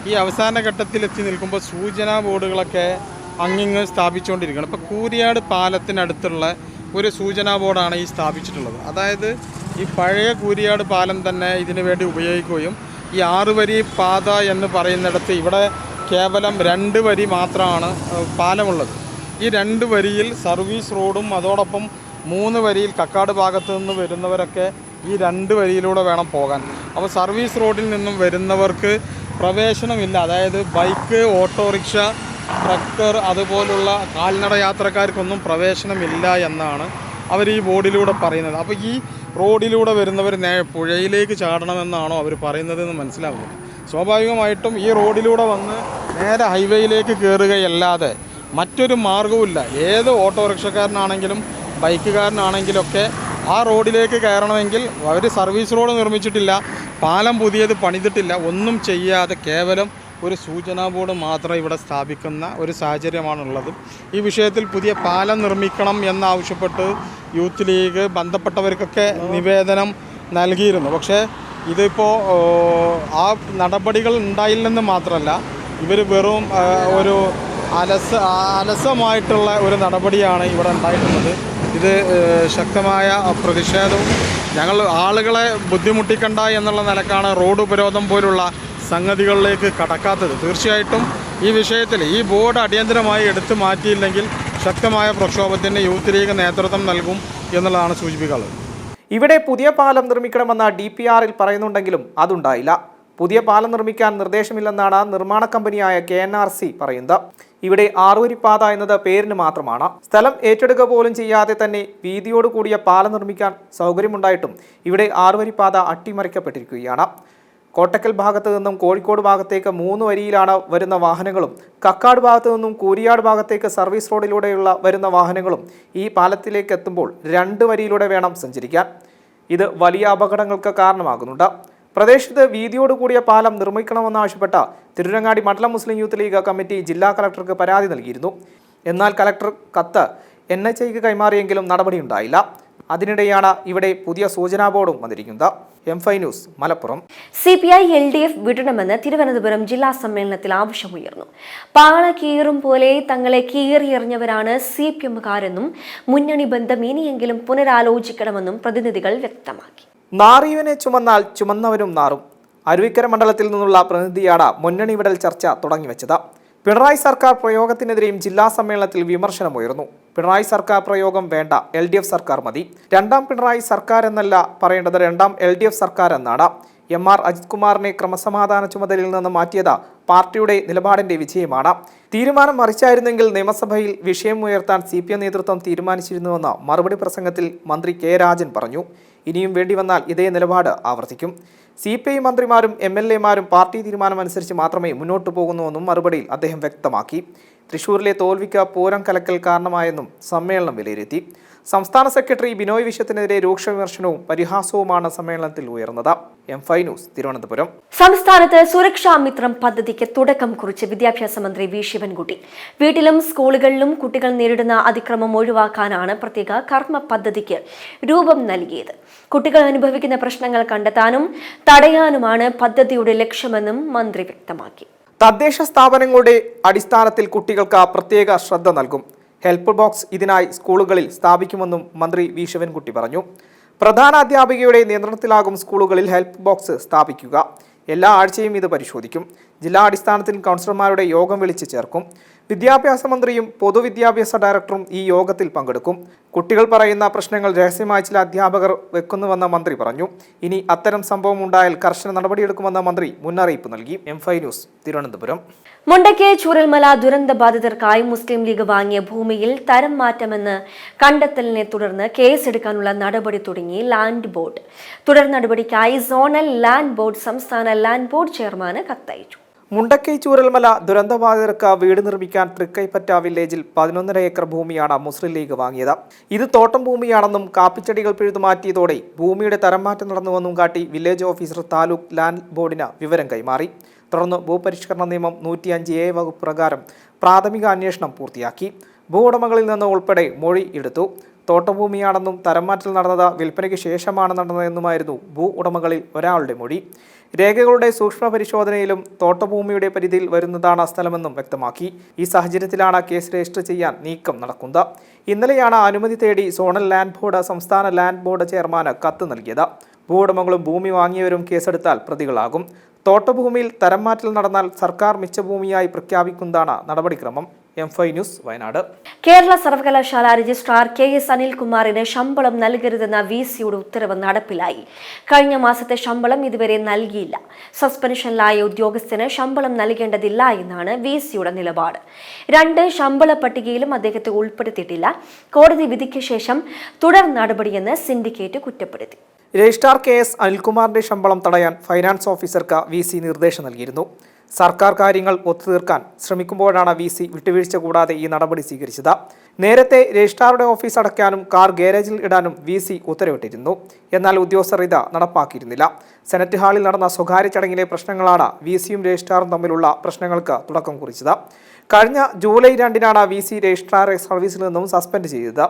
ഈ അവസാന ഘട്ടത്തിലെത്തി നിൽക്കുമ്പോൾ സൂചനാ ബോർഡുകളൊക്കെ അങ്ങിങ്ങ് സ്ഥാപിച്ചുകൊണ്ടിരിക്കുകയാണ്. ഇപ്പോൾ കൂരിയാട് പാലത്തിനടുത്തുള്ള ഒരു സൂചനാ ബോർഡാണ് ഈ സ്ഥാപിച്ചിട്ടുള്ളത്. അതായത് ഈ പഴയ കൂരിയാട് പാലം തന്നെ ഇതിനു വേണ്ടി ഉപയോഗിക്കുകയും ഈ 6 വരി പാത എന്ന് പറയുന്നിടത്ത് ഇവിടെ കേവലം 2 വരി മാത്രമാണ് പാലമുള്ളത്. ഈ 2 വരിയിൽ സർവീസ് റോഡും അതോടൊപ്പം 3 വരിയിൽ കക്കാട് ഭാഗത്തു നിന്ന് വരുന്നവരൊക്കെ ഈ 2 വരിയിലൂടെ വേണം പോകാൻ. അപ്പോൾ സർവീസ് റോഡിൽ നിന്നും വരുന്നവർക്ക് പ്രവേശനമില്ല. അതായത് ബൈക്ക്, ഓട്ടോറിക്ഷ, ട്രക്കർ അതുപോലുള്ള കാൽനട യാത്രക്കാർക്കൊന്നും പ്രവേശനമില്ല എന്നാണ് അവർ ഈ ബോർഡിലൂടെ പറയുന്നത്. അപ്പോൾ ഈ റോഡിലൂടെ വരുന്നവർ പുഴയിലേക്ക് ചാടണമെന്നാണോ അവർ പറയുന്നതെന്ന് മനസ്സിലാവുന്നില്ല. സ്വാഭാവികമായിട്ടും ഈ റോഡിലൂടെ വന്ന് നേരെ ഹൈവേയിലേക്ക് കയറുകയല്ലാതെ മറ്റൊരു മാർഗവുമില്ല. ഏത് ഓട്ടോറിക്ഷക്കാരനാണെങ്കിലും ബൈക്കുകാരനാണെങ്കിലൊക്കെ ആ റോഡിലേക്ക് കയറണമെങ്കിൽ അവർ സർവീസ് റോഡ് നിർമ്മിച്ചിട്ടില്ല, പാലം പുതിയത് പണിതിട്ടില്ല, ഒന്നും ചെയ്യാതെ കേവലം ഒരു സൂചനാ ബോർഡ് മാത്രം ഇവിടെ സ്ഥാപിക്കുന്ന ഒരു സാഹചര്യമാണുള്ളത്. ഈ വിഷയത്തിൽ പുതിയ പാലം നിർമ്മിക്കണം എന്നാവശ്യപ്പെട്ട് യൂത്ത് ലീഗ് ബന്ധപ്പെട്ടവർക്കൊക്കെ നിവേദനം നൽകിയിരുന്നു. പക്ഷേ ഇതിപ്പോൾ ആ നടപടികൾ ഉണ്ടായില്ലെന്ന് മാത്രമല്ല, ഇവർ വെറും ഒരു അലസമായിട്ടുള്ള ഒരു നടപടിയാണ് ഇവിടെ ഉണ്ടായിട്ടുള്ളത്. ഇത് ശക്തമായ പ്രതിഷേധവും ഞങ്ങൾ ആളുകളെ ബുദ്ധിമുട്ടിക്കണ്ട എന്നുള്ള നിലക്കാണ് റോഡ് ഉപരോധം പോലുള്ള സംഗതികളിലേക്ക് കടക്കാത്തത്. തീർച്ചയായിട്ടും ഈ വിഷയത്തിൽ ഈ ബോർഡ് അടിയന്തരമായി എടുത്തു മാറ്റിയില്ലെങ്കിൽ ശക്തമായ പ്രക്ഷോഭത്തിന് യൂത്ത് ലീഗ് നേതൃത്വം നൽകും എന്നുള്ളതാണ് സൂചിപ്പിക്കാനുള്ളത്. ഇവിടെ പുതിയ പാലം നിർമ്മിക്കണമെന്ന DPRൽ പറയുന്നുണ്ടെങ്കിലും അതുണ്ടായില്ല. പുതിയ പാലം നിർമ്മിക്കാൻ നിർദ്ദേശമില്ലെന്നാണ് നിർമ്മാണ കമ്പനിയായ KNRC പറയുന്നത്. ഇവിടെ 6 വരി പാത എന്നത് പേരിന് മാത്രമാണ്. സ്ഥലം ഏറ്റെടുക്കുക പോലും ചെയ്യാതെ തന്നെ വീതിയോട് കൂടിയ പാലം നിർമ്മിക്കാൻ സൗകര്യമുണ്ടായിട്ടും ഇവിടെ 6 വരി പാത അട്ടിമറിക്കപ്പെട്ടിരിക്കുകയാണ്. കോട്ടക്കൽ ഭാഗത്തു നിന്നും കോഴിക്കോട് ഭാഗത്തേക്ക് 3 വരിയിലാണ് വരുന്ന വാഹനങ്ങളും കക്കാട് ഭാഗത്തു നിന്നും കൂരിയാട് ഭാഗത്തേക്ക് സർവീസ് റോഡിലൂടെയുള്ള വരുന്ന വാഹനങ്ങളും ഈ പാലത്തിലേക്ക് എത്തുമ്പോൾ 2 വരിയിലൂടെ വേണം സഞ്ചരിക്കാൻ. ഇത് വലിയ അപകടങ്ങൾക്ക് കാരണമാകുന്നുണ്ട്. പ്രദേശത്ത് വീതിയോടുകൂടിയ പാലം നിർമ്മിക്കണമെന്നാവശ്യപ്പെട്ട തിരുരങ്ങാടി മണ്ഡലം മുസ്ലിം യൂത്ത് ലീഗ് കമ്മിറ്റി ജില്ലാ കളക്ടർക്ക് പരാതി നൽകിയിരുന്നു. എന്നാൽ കളക്ടർ കത്ത് NHIക്ക് കൈമാറിയെങ്കിലും നടപടിയുണ്ടായില്ല. അതിനിടെയാണ് ഇവിടെ പുതിയ സൂചനാ ബോർഡും വന്നിരിക്കുന്നത്. M5 news Malappuram. CPI LDF വിടണമെന്ന് തിരുവനന്തപുരം ജില്ലാ സമ്മേളനത്തിൽ ആവശ്യമുയർന്നു. പാള കീറും പോലെ തങ്ങളെ കീറിയെറിഞ്ഞവരാണ് CPMകാരെന്നും മുന്നണി ബന്ധം ഇനിയെങ്കിലും പുനരാലോചിക്കണമെന്നും പ്രതിനിധികൾ വ്യക്തമാക്കി. നാറിയവനെ ചുമന്നാൽ ചുമന്നവനും നാറും. അരുവിക്കര മണ്ഡലത്തിൽ നിന്നുള്ള പ്രതിനിധിയാണ് മുന്നണി വിടൽ ചർച്ച തുടങ്ങിവെച്ചത്. പിണറായി സർക്കാർ പ്രയോഗത്തിനെതിരെയും ജില്ലാ സമ്മേളനത്തിൽ വിമർശനമുയർന്നു. പിണറായി സർക്കാർ പ്രയോഗം വേണ്ട, LDF സർക്കാർ മതി. 2ാം പിണറായി സർക്കാർ എന്നല്ല പറയേണ്ടത്, 2ാം LDF സർക്കാർ എന്നാണ്. MR അജിത് കുമാറിനെ ക്രമസമാധാന ചുമതലയിൽ നിന്ന് മാറ്റിയത് പാർട്ടിയുടെ നിലപാടിന്റെ വിജയമാണ്. തീരുമാനം മറിച്ചായിരുന്നെങ്കിൽ നിയമസഭയിൽ വിഷയം ഉയർത്താൻ CPM നേതൃത്വം തീരുമാനിച്ചിരുന്നുവെന്ന് മറുപടി പ്രസംഗത്തിൽ മന്ത്രി K രാജൻ പറഞ്ഞു. ഇനിയും വേണ്ടിവന്നാൽ ഇതേ നിലപാട് ആവർത്തിക്കും. CPI മന്ത്രിമാരും MLAമാരും പാർട്ടി തീരുമാനമനുസരിച്ച് മാത്രമേ മുന്നോട്ടു പോകുന്നുവെന്നും മറുപടിയിൽ അദ്ദേഹം വ്യക്തമാക്കി. തൃശൂരിലെ തോൽവിക്ക് പൂരം കലക്കൽ കാരണമായെന്നും സമ്മേളനം വിലയിരുത്തി. സംസ്ഥാന സെക്രട്ടറി ബിനോയ് വിശ്വത്തിനെതിരെ രൂക്ഷ വിമർശനവും പരിഹാസവുമാണ് സമ്മേളനത്തിൽ ഉയർന്നത്. M5 news Thiruvananthapuram. സംസ്ഥാനത്ത് സുരക്ഷാ മിത്രം പദ്ധതിക്ക് തുടക്കം കുറിച്ച് വിദ്യാഭ്യാസ മന്ത്രി V ശിവൻകുട്ടി. വീട്ടിലും സ്കൂളുകളിലും കുട്ടികൾ നേരിടുന്ന അതിക്രമം ഒഴിവാക്കാനാണ് പ്രത്യേക കർമ്മ പദ്ധതിക്ക് രൂപം നൽകിയത്. കുട്ടികൾ അനുഭവിക്കുന്ന പ്രശ്നങ്ങൾ കണ്ടെത്താനും തടയാനുമാണ് പദ്ധതിയുടെ ലക്ഷ്യമെന്നും മന്ത്രി വ്യക്തമാക്കി. തദ്ദേശ സ്ഥാപനങ്ങളുടെ അടിസ്ഥാനത്തിൽ കുട്ടികൾക്ക് പ്രത്യേക ശ്രദ്ധ നൽകും. ഹെൽപ്പ് ബോക്സ് ഇതിനായി സ്കൂളുകളിൽ സ്ഥാപിക്കുമെന്നും മന്ത്രി V ശിവൻകുട്ടി പറഞ്ഞു. പ്രധാന അധ്യാപികയുടെ നിയന്ത്രണത്തിലാകും സ്കൂളുകളിൽ ഹെൽപ്പ് ബോക്സ് സ്ഥാപിക്കുക. എല്ലാ ആഴ്ചയും ഇത് പരിശോധിക്കും. ജില്ലാ അടിസ്ഥാനത്തിൽ കൗൺസിലർമാരുടെ യോഗം വിളിച്ചു ചേർക്കും. വിദ്യാഭ്യാസ മന്ത്രിയും പൊതുവിദ്യാഭ്യാസ ഡയറക്ടറും ഈ യോഗത്തിൽ പങ്കെടുക്കും. കുട്ടികൾ പറയുന്ന പ്രശ്നങ്ങൾ രഹസ്യമായി ചില അധ്യാപകർ വെക്കുന്നുവെന്ന് മന്ത്രി പറഞ്ഞു. ഇനി അത്തരം സംഭവം ഉണ്ടായാൽ കർശന നടപടിയെടുക്കുമെന്ന് മന്ത്രി മുന്നറിയിപ്പ് നൽകി. M5 news Thiruvananthapuram. മുണ്ടയ്ക്ക് ചൂരൽമല ദുരന്ത ബാധിതർക്കായി മുസ്ലിം ലീഗ് വാങ്ങിയ ഭൂമിയിൽ തരം മാറ്റമെന്ന് കണ്ടെത്തലിനെ തുടർന്ന് കേസെടുക്കാനുള്ള നടപടി തുടങ്ങി ലാൻഡ് ബോർഡ്. തുടർ നടപടിക്കായി സോണൽ ലാൻഡ് ബോർഡ് സംസ്ഥാന ലാൻഡ് ബോർഡ് ചെയർമാന് കത്തയച്ചു. മുണ്ടക്കൈ ചൂരൽമല ദുരന്തബാധിതർക്ക് വീട് നിർമ്മിക്കാൻ തൃക്കൈപ്പറ്റ വില്ലേജിൽ 11.5 ഏക്കർ ഭൂമിയാണ് മുസ്ലിം ലീഗ് വാങ്ങിയത്. ഇത് തോട്ടം ഭൂമിയാണെന്നും കാപ്പിച്ചെടികൾ പിഴുതുമാറ്റിയതോടെ ഭൂമിയുടെ തരം മാറ്റം നടന്നുവെന്നും കാട്ടി വില്ലേജ് ഓഫീസർ താലൂക്ക് ലാൻഡ് ബോർഡിന് വിവരം കൈമാറി. തുടർന്ന് ഭൂപരിഷ്കരണ നിയമം 105A വകുപ്പ് പ്രകാരം പ്രാഥമിക അന്വേഷണം പൂർത്തിയാക്കി. ഭൂ ഉടമകളിൽ നിന്ന് ഉൾപ്പെടെ മൊഴി എടുത്തു. തോട്ടഭൂമിയാണെന്നും തരംമാറ്റൽ നടന്നത് വിൽപ്പനയ്ക്ക് ശേഷമാണ് നടന്നതെന്നുമായിരുന്നു ഭൂ ഉടമകളിൽ ഒരാളുടെ മൊഴി. രേഖകളുടെ സൂക്ഷ്മ പരിശോധനയിലും തോട്ടഭൂമിയുടെ പരിധിയിൽ വരുന്നതാണ് സ്ഥലമെന്നും വ്യക്തമാക്കി. ഈ സാഹചര്യത്തിലാണ് കേസ് രജിസ്റ്റർ ചെയ്യാൻ നീക്കം നടക്കുന്നത്. ഇന്നലെയാണ് അനുമതി തേടി സോണൽ ലാൻഡ് ബോർഡ് സംസ്ഥാന ലാൻഡ് ബോർഡ് ചെയർമാന് കത്ത് നൽകിയത്. ഭൂവുടമകളും ഭൂമി വാങ്ങിയവരും കേസെടുത്താൽ പ്രതികളാകും. തോട്ടഭൂമിയിൽ തരം മാറ്റൽ നടന്നാൽ സർക്കാർ മിച്ചഭൂമിയായി പ്രഖ്യാപിക്കുന്നതാണ് നടപടിക്രമം. M5 news, Wayanad. കേരള സർവകലാശാല രജിസ്ട്രാർ KS അനിൽകുമാറിന് ശമ്പളം നൽകരുതെന്ന VCയുടെ ഉത്തരവ് നടപ്പിലായി. കഴിഞ്ഞ മാസത്തെ ശമ്പളം ഇതുവരെ നൽകിയില്ല. സസ്പെൻഷനിലായ ഉദ്യോഗസ്ഥന് ശമ്പളം നൽകേണ്ടതില്ല എന്നാണ് VCയുടെ നിലപാട്. 2 ശമ്പള പട്ടികയിലും അദ്ദേഹത്തെ ഉൾപ്പെടുത്തിയിട്ടില്ല. കോടതി വിധിക്ക് ശേഷം തുടർ നടപടിയെന്ന് സിൻഡിക്കേറ്റ് കുറ്റപ്പെടുത്തി. രജിസ്ട്രാർ KS അനിൽകുമാറിന്റെ ശമ്പളം തടയാൻ ഫൈനാൻസ് ഓഫീസർക്ക് VC നിർദ്ദേശം നൽകിയിരുന്നു. സർക്കാർ കാര്യങ്ങൾ ഒത്തുതീർക്കാൻ ശ്രമിക്കുമ്പോഴാണ് VC വിട്ടുവീഴ്ച കൂടാതെ ഈ നടപടി സ്വീകരിച്ചത്. നേരത്തെ രജിസ്ട്രാറുടെ ഓഫീസ് അടയ്ക്കാനും കാർ ഗാരേജിൽ ഇടാനും VC ഉത്തരവിട്ടിരുന്നു. എന്നാൽ ഉദ്യോഗസ്ഥർ ഇത് നടപ്പാക്കിയിരുന്നില്ല. സെനറ്റ് ഹാളിൽ നടന്ന സ്വകാര്യ ചടങ്ങിലെ പ്രശ്നങ്ങളാണ് VCയും രജിസ്ട്രാറും തമ്മിലുള്ള പ്രശ്നങ്ങൾക്ക് തുടക്കം കുറിച്ചത്. കഴിഞ്ഞ ജൂലൈ 2-നാണ് VC രജിസ്ട്രാറെ സർവീസിൽ നിന്നും സസ്പെൻഡ് ചെയ്തത്.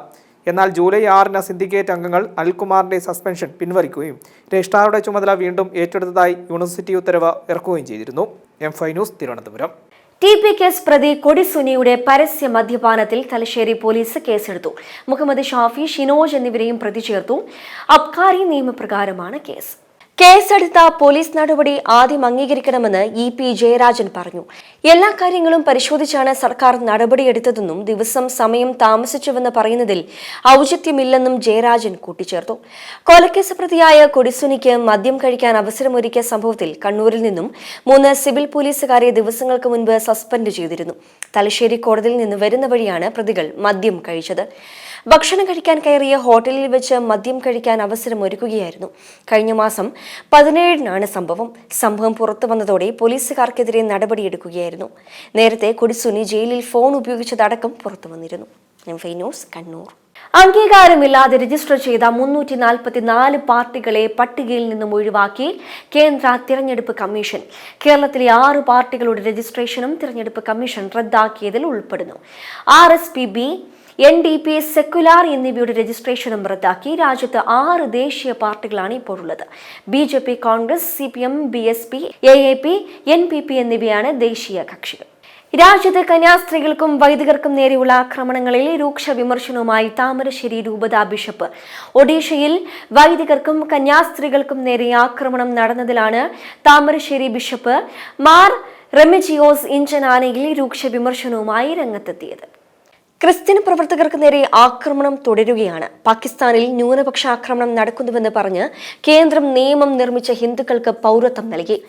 എന്നാൽ ജൂലൈ 6-ന് സിൻഡിക്കേറ്റ് അംഗങ്ങൾ അനിൽകുമാറിന്റെ സസ്പെൻഷൻ പിൻവലിക്കുകയും രജിസ്ട്രാറുടെ ചുമതല വീണ്ടും ഏറ്റെടുത്തതായി യൂണിവേഴ്സിറ്റി ഉത്തരവ് ഇറക്കുകയും ചെയ്തിരുന്നു. M5 news, Thiruvananthapuram. TP case പ്രതി കൊടിസുനിയുടെ പരസ്യ മദ്യപാനത്തിൽ തലശ്ശേരി പോലീസ് കേസെടുത്തു. മുഹമ്മദ് ഷാഫി, ഷിനോജ് എന്നിവരെയും പ്രതി ചേർത്തു. അബ്കാരി നിയമപ്രകാരമാണ് കേസ്. കേസെടുത്ത പോലീസ് നടപടി ആദ്യം അംഗീകരിക്കണമെന്ന് EP ജയരാജൻ പറഞ്ഞു. എല്ലാ കാര്യങ്ങളും പരിശോധിച്ചാണ് സർക്കാർ നടപടിയെടുത്തതെന്നും ദിവസം സമയം താമസിച്ചുവെന്ന് പറയുന്നതിൽ ഔചിത്യമില്ലെന്നും ജയരാജൻ കൂട്ടിച്ചേർത്തു. കൊലക്കേസ് പ്രതിയായ കൊടിസുനിക്ക് മദ്യം കഴിക്കാൻ അവസരമൊരുക്കിയ സംഭവത്തിൽ കണ്ണൂരിൽ നിന്നും 3 സിവിൽ പോലീസുകാരെ ദിവസങ്ങൾക്ക് മുൻപ് സസ്പെൻഡ് ചെയ്തിരുന്നു. തലശ്ശേരി കോടതിയിൽ നിന്ന് വരുന്ന വഴിയാണ് പ്രതികൾ മദ്യം കഴിച്ചത്. ഭക്ഷണം കഴിക്കാൻ കയറിയ ഹോട്ടലിൽ വെച്ച് മദ്യം കഴിക്കാൻ അവസരമൊരുക്കുകയായിരുന്നു. കഴിഞ്ഞ മാസം 17-നാണ് സംഭവം പുറത്തു വന്നതോടെ പോലീസുകാർക്കെതിരെ നടപടിയെടുക്കുകയായിരുന്നു. നേരത്തെ കൊടിസുനി ജയിലിൽ ഫോൺ ഉപയോഗിച്ചതടക്കം പുറത്തു വന്നിരുന്നു. M5 news, Kannur. അംഗീകാരമില്ലാതെ രജിസ്റ്റർ ചെയ്ത 344 പാർട്ടികളെ പട്ടികയിൽ നിന്നും ഒഴിവാക്കി കേന്ദ്ര തിരഞ്ഞെടുപ്പ് കമ്മീഷൻ. കേരളത്തിലെ 6 പാർട്ടികളുടെ രജിസ്ട്രേഷനും തിരഞ്ഞെടുപ്പ് കമ്മീഷൻ റദ്ദാക്കിയതിൽ ഉൾപ്പെടുന്നു. RSPB, NDP, സെക്കുലാർ എന്നിവയുടെ രജിസ്ട്രേഷനും റദ്ദാക്കി. രാജ്യത്ത് 6 ദേശീയ പാർട്ടികളാണ് ഇപ്പോഴുള്ളത്. BJP, Congress, CPM, BSP, AAP, NPP എന്നിവയാണ് ദേശീയ കക്ഷികൾ. രാജ്യത്ത് കന്യാസ്ത്രീകൾക്കും വൈദികർക്കും നേരെയുള്ള ആക്രമണങ്ങളിൽ രൂക്ഷ വിമർശനവുമായി താമരശ്ശേരി രൂപത ബിഷപ്പ്. ഒഡീഷയിൽ വൈദികർക്കും കന്യാസ്ത്രീകൾക്കും നേരെ ആക്രമണം നടന്നതിലാണ് താമരശ്ശേരി ബിഷപ്പ് മാർ റെമിജിയോസ് ഇഞ്ചനാനയിൽ രൂക്ഷ വിമർശനവുമായി രംഗത്തെത്തിയത്. ക്രിസ്ത്യൻ പ്രവർത്തകർക്ക് നേരെ ആക്രമണം തുടരുകയാണ്. പാകിസ്ഥാനിൽ ന്യൂനപക്ഷ ആക്രമണം നടക്കുന്നുവെന്ന് പറഞ്ഞ് കേന്ദ്രം നിയമം നിർമ്മിച്ച ഹിന്ദുക്കൾക്ക് പൗരത്വം നൽകി.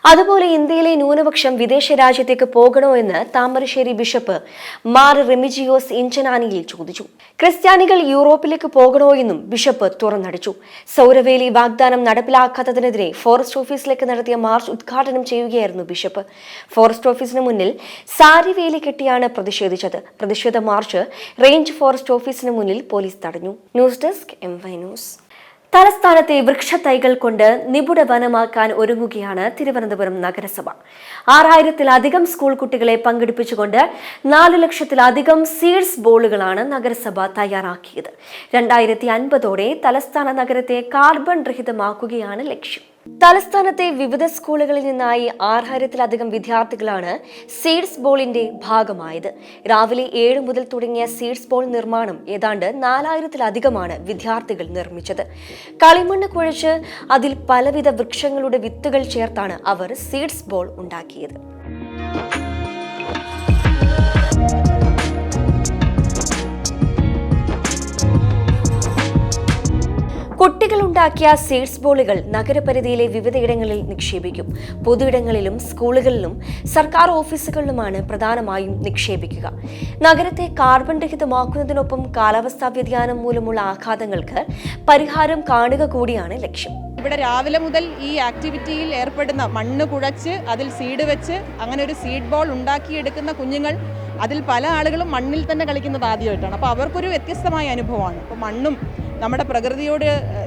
അതുപോലെ ഇന്ത്യയിലെ ന്യൂനപക്ഷം വിദേശ രാജ്യത്തേക്ക് പോകണോ എന്ന് താമരശ്ശേരി ബിഷപ്പ് മാർ റെമിജിയോസ് ഇഞ്ചനാനിയിൽ ചോദിച്ചു. ക്രിസ്ത്യാനികൾ യൂറോപ്പിലേക്ക് പോകണോ എന്നും ബിഷപ്പ് തുറന്നടിച്ചു. സൗരവേലി വാഗ്ദാനം നടപ്പിലാക്കാത്തതിനെതിരെ ഫോറസ്റ്റ് ഓഫീസിലേക്ക് നടത്തിയ മാർച്ച് ഉദ്ഘാടനം ചെയ്യുകയായിരുന്നു ബിഷപ്പ്. ഫോറസ്റ്റ് ഓഫീസിന് മുന്നിൽ സാരി വേലി കെട്ടിയാണ് പ്രതിഷേധിച്ചത്. പ്രതിഷേധ മാർച്ച് റേഞ്ച് ഫോറസ്റ്റ് ഓഫീസിന് മുന്നിൽ പോലീസ് തടഞ്ഞു. News desk, M5 news. തലസ്ഥാനത്തെ വൃക്ഷത്തൈകൾ കൊണ്ട് നിബിഡ വനമാക്കാൻ ഒരുങ്ങുകയാണ് തിരുവനന്തപുരം നഗരസഭ. 6000-ലധികം സ്കൂൾ കുട്ടികളെ പങ്കെടുപ്പിച്ചുകൊണ്ട് 4 ലക്ഷത്തിലധികം സീഡ്സ് ബോളുകളാണ് നഗരസഭ തയ്യാറാക്കിയത്. 2050ഓടെ തലസ്ഥാന നഗരത്തെ കാർബൺ രഹിതമാക്കുകയാണ് ലക്ഷ്യം. തലസ്ഥാനത്തെ വിവിധ സ്കൂളുകളിൽ നിന്നായി 6000-ലധികം വിദ്യാർത്ഥികളാണ് സീഡ്സ് ബോളിന്റെ ഭാഗമായത്. രാവിലെ 7 മുതൽ തുടങ്ങിയ സീഡ്സ് ബോൾ നിർമ്മാണം ഏതാണ്ട് 4000-ലധികമാണ് വിദ്യാർത്ഥികൾ നിർമ്മിച്ചത്. കളിമണ്ണ് കുഴച്ച് അതിൽ പലവിധ വൃക്ഷങ്ങളുടെ വിത്തുകൾ ചേർത്താണ് അവർ സീഡ്സ് ബോൾ ഉണ്ടാക്കിയത്. കുട്ടികളുണ്ടാക്കിയ സീഡ്സ് ബോളുകൾ നഗരപരിധിയിലെ വിവിധയിടങ്ങളിൽ നിക്ഷേപിക്കും. പൊതുയിടങ്ങളിലും സ്കൂളുകളിലും സർക്കാർ ഓഫീസുകളിലുമാണ് പ്രധാനമായും നിക്ഷേപിക്കുക. നഗരത്തെ കാർബൺ രഹിതമാക്കുന്നതിനൊപ്പം കാലാവസ്ഥാ വ്യതിയാനം മൂലമുള്ള ആഘാതങ്ങൾക്ക് പരിഹാരം കാണുക കൂടിയാണ് ലക്ഷ്യം. ഇവിടെ രാവിലെ മുതൽ ഈ ആക്ടിവിറ്റിയിൽ ഏർപ്പെടുന്ന മണ്ണ് കുഴച്ച് അതിൽ സീഡ് വെച്ച് അങ്ങനെ ഒരു സീഡ് ബോൾ ഉണ്ടാക്കിയെടുക്കുന്ന കുഞ്ഞുങ്ങൾ, അതിൽ പല ആളുകളും മണ്ണിൽ തന്നെ കളിക്കുന്നത് ആദ്യമായിട്ടാണ്. അപ്പോൾ അവർക്കൊരു വ്യത്യസ്തമായ അനുഭവമാണ്. അപ്പോൾ മണ്ണും നമ്മുടെ പ്രകൃതിയോട്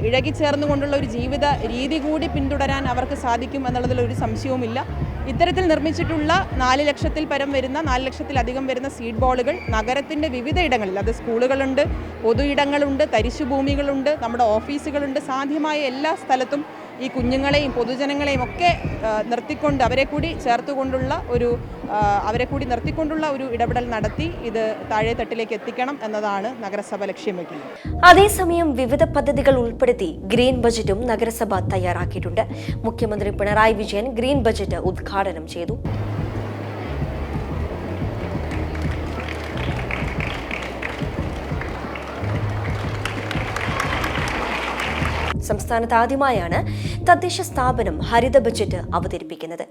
ഇഴകിച്ചേർന്നുകൊണ്ടുള്ള ഒരു ജീവിത രീതി കൂടി പിന്തുടരാൻ അവർക്ക് സാധിക്കും എന്നുള്ളതിലൊരു സംശയവുമില്ല. ഇത്തരത്തിൽ നിർമ്മിച്ചിട്ടുള്ള 4 ലക്ഷത്തിൽ പരം വരുന്ന 4 ലക്ഷത്തിലധികം വരുന്ന സീഡ് ബോളുകൾ നഗരത്തിൻ്റെ വിവിധ ഇടങ്ങളിൽ, അത് സ്കൂളുകളുണ്ട്, പൊതു ഇടങ്ങളുണ്ട്, തരിശുഭൂമികളുണ്ട്, നമ്മുടെ ഓഫീസുകളുണ്ട്, സാധ്യമായ എല്ലാ സ്ഥലത്തും ഈ കുഞ്ഞുങ്ങളെയും പൊതുജനങ്ങളെയും ഒക്കെ നിർത്തിക്കൊണ്ട് അവരെ കൂടി നിർത്തിക്കൊണ്ടുള്ള ഒരു ഇടപെടൽ നടത്തി ഇത് താഴെ തട്ടിലേക്ക് എത്തിക്കണം എന്നതാണ് നഗരസഭ ലക്ഷ്യം വയ്ക്കുന്നത്. അതേസമയം വിവിധ പദ്ധതികൾ ഉൾപ്പെടുത്തി ഗ്രീൻ ബജറ്റും നഗരസഭ തയ്യാറാക്കിയിട്ടുണ്ട്. മുഖ്യമന്ത്രി പിണറായി വിജയൻ ഗ്രീൻ ബജറ്റ് ഉദ്ഘാടനം ചെയ്തു. സംസ്ഥാനത്ത് ആദ്യമായാണ് തദ്ദേശ സ്ഥാപനം ഹരിത ബജറ്റ് അവതരിപ്പിക്കുന്നത്.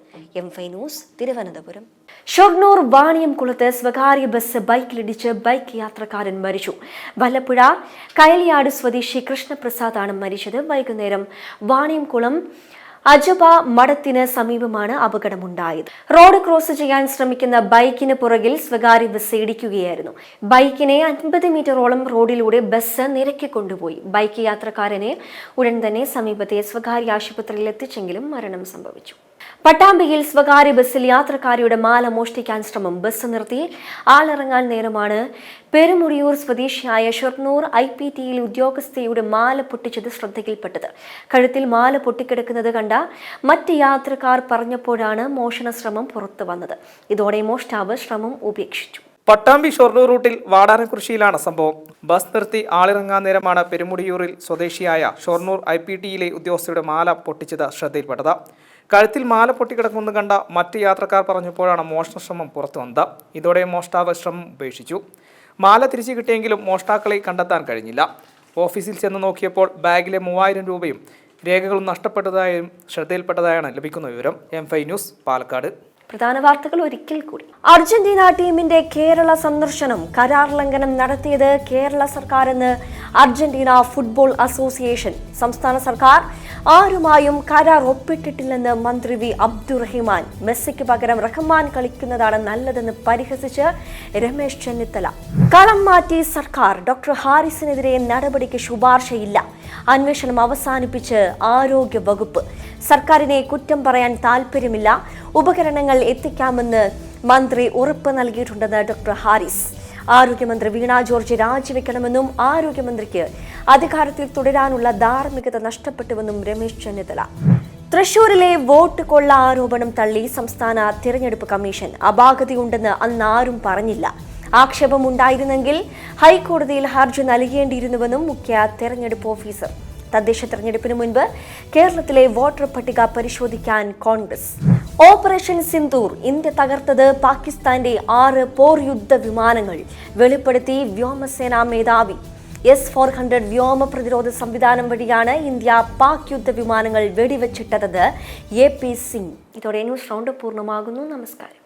M5 news, Thiruvananthapuram. ഷൊർണൂർ വാണിയംകുളത്ത് സ്വകാര്യ ബസ് ബൈക്കിലിടിച്ച് ബൈക്ക് യാത്രക്കാരൻ മരിച്ചു. വല്ലപ്പുഴ കയലിയാട് സ്വദേശി കൃഷ്ണപ്രസാദാണ് മരിച്ചത്. വൈകുന്നേരം വാണിയംകുളം അജബ മഠത്തിന് സമീപമാണ് അപകടമുണ്ടായത്. റോഡ് ക്രോസ് ചെയ്യാൻ ശ്രമിക്കുന്ന ബൈക്കിന് പുറകിൽ സ്വകാര്യ ബസ് ഇടിക്കുകയായിരുന്നു. ബൈക്കിനെ 50 മീറ്ററോളം റോഡിലൂടെ ബസ് നിരക്കി കൊണ്ടുപോയി. ബൈക്ക് യാത്രക്കാരനെ ഉടൻ തന്നെ സമീപത്തെ സ്വകാര്യ ആശുപത്രിയിൽ എത്തിച്ചെങ്കിലും മരണം സംഭവിച്ചു. പട്ടാമ്പിയിൽ സ്വകാര്യ ബസ്സിൽ യാത്രക്കാരിയുടെ മാല മോഷ്ടിക്കാൻ ശ്രമം. ബസ് നിർത്തി ആളിറങ്ങാൻ നേരമാണ് പെരുമുടിയൂർ സ്വദേശിയായ ഷൊർണൂർ IPTയിൽ ഉദ്യോഗസ്ഥയുടെ മാല പൊട്ടിച്ചത് ശ്രദ്ധയിൽപ്പെട്ടത്. കഴുത്തിൽ മാല പൊട്ടിക്കിടക്കുന്നത് കണ്ട മറ്റ് യാത്രക്കാർ പറഞ്ഞപ്പോഴാണ് മോഷണ ശ്രമം പുറത്തു വന്നത്. ഇതോടെ മോഷ്ടാവ് ശ്രമം ഉപേക്ഷിച്ചു. പട്ടാമ്പി ഷൊർണൂർ റൂട്ടിൽ വാടാനക്കുറിശ്ശിയിലാണ് സംഭവം. ബസ് നിർത്തി ആളിറങ്ങാൻ നേരമാണ് പെരുമുടിയൂരിൽ സ്വദേശിയായ ഷൊർണൂർ IPTയിലെ ഉദ്യോഗസ്ഥയുടെ മാല പൊട്ടിച്ചത് ശ്രദ്ധയിൽപ്പെട്ടത്. കഴുത്തിൽ മാല പൊട്ടിക്കിടക്കുന്നത് കണ്ട മറ്റ് യാത്രക്കാർ പറഞ്ഞപ്പോഴാണ് മോഷണശ്രമം പുറത്തു വന്നത്. ഇതോടെ മോഷ്ടാവ് ശ്രമം ഉപേക്ഷിച്ചു. മാല തിരിച്ചു കിട്ടിയെങ്കിലും മോഷ്ടാക്കളെ കണ്ടെത്താൻ കഴിഞ്ഞില്ല. ഓഫീസിൽ ചെന്ന് നോക്കിയപ്പോൾ ബാഗിലെ 3000 രൂപയും രേഖകളും നഷ്ടപ്പെട്ടതായും ശ്രദ്ധയിൽപ്പെട്ടതായാണ് ലഭിക്കുന്ന വിവരം. M5 news, Palakkad. പ്രധാന വാർത്തകൾ ഒരിക്കൽ കൂടി. അർജന്റീന ടീമിന്റെ കേരള സന്ദർശനം കരാർ ലംഘനം നടത്തിയത് കേരള സർക്കാരെന്ന് അർജന്റീന ഫുട്ബോൾ അസോസിയേഷൻ. സംസ്ഥാന സർക്കാർ ആരുമായും കരാർ ഒപ്പിട്ടിട്ടില്ലെന്ന് മന്ത്രി V അബ്ദുറഹിമാൻ. മെസ്സിക്ക് പകരം റഹ്മാൻ കളിക്കുന്നതാണ് നല്ലതെന്ന് പരിഹസിച്ച് രമേശ് ചെന്നിത്തല. കളം മാറ്റി സർക്കാർ. ഡോക്ടർ ഹാരിസിനെതിരെ നടപടിക്ക് ശുപാർശയില്ല. അന്വേഷണം അവസാനിപ്പിച്ച് ആരോഗ്യ വകുപ്പ്. സർക്കാരിനെ കുറ്റം പറയാൻ താൽപ്പര്യമില്ല. ഉപകരണങ്ങൾ എത്തിക്കാമെന്ന് മന്ത്രി ഉറപ്പ് നൽകിയിട്ടുണ്ടെന്ന് ഡോക്ടർ ഹാരിസ്. ആരോഗ്യമന്ത്രി വീണ ജോർജ് രാജിവെക്കണമെന്നും ആരോഗ്യമന്ത്രിക്ക് അധികാരത്തിൽ തുടരാനുള്ള ധാർമ്മികത നഷ്ടപ്പെട്ടുവെന്നും രമേശ് ചെന്നിത്തല. തൃശൂരിലെ വോട്ട് കൊള്ള ആരോപണം തള്ളി സംസ്ഥാന തിരഞ്ഞെടുപ്പ് കമ്മീഷൻ. അപാകതയുണ്ടെന്ന് അന്ന് ആരും പറഞ്ഞില്ല. ആക്ഷേപമുണ്ടായിരുന്നെങ്കിൽ ഹൈക്കോടതിയിൽ ഹർജി നൽകേണ്ടിയിരുന്നുവെന്നും മുഖ്യ തെരഞ്ഞെടുപ്പ് ഓഫീസർ. തദ്ദേശ തെരഞ്ഞെടുപ്പിന് മുൻപ് കേരളത്തിലെ വോട്ടർ പട്ടിക പരിശോധിക്കാൻ കോൺഗ്രസ്. ഓപ്പറേഷൻ സിന്ദൂർ. ഇന്ത്യ തകർത്തത് പാകിസ്ഥാന്റെ 6 പോർ യുദ്ധ വിമാനങ്ങൾ വെളിപ്പെടുത്തി വ്യോമസേനാ മേധാവി. S-400 വ്യോമ പ്രതിരോധ സംവിധാനം വഴിയാണ് ഇന്ത്യ പാക് യുദ്ധ വിമാനങ്ങൾ വെടിവെച്ചിട്ടത് AP സിംഗ്. ഇതോടെ ന്യൂസ് റൗണ്ട് പൂർണ്ണമാകുന്നു. നമസ്കാരം.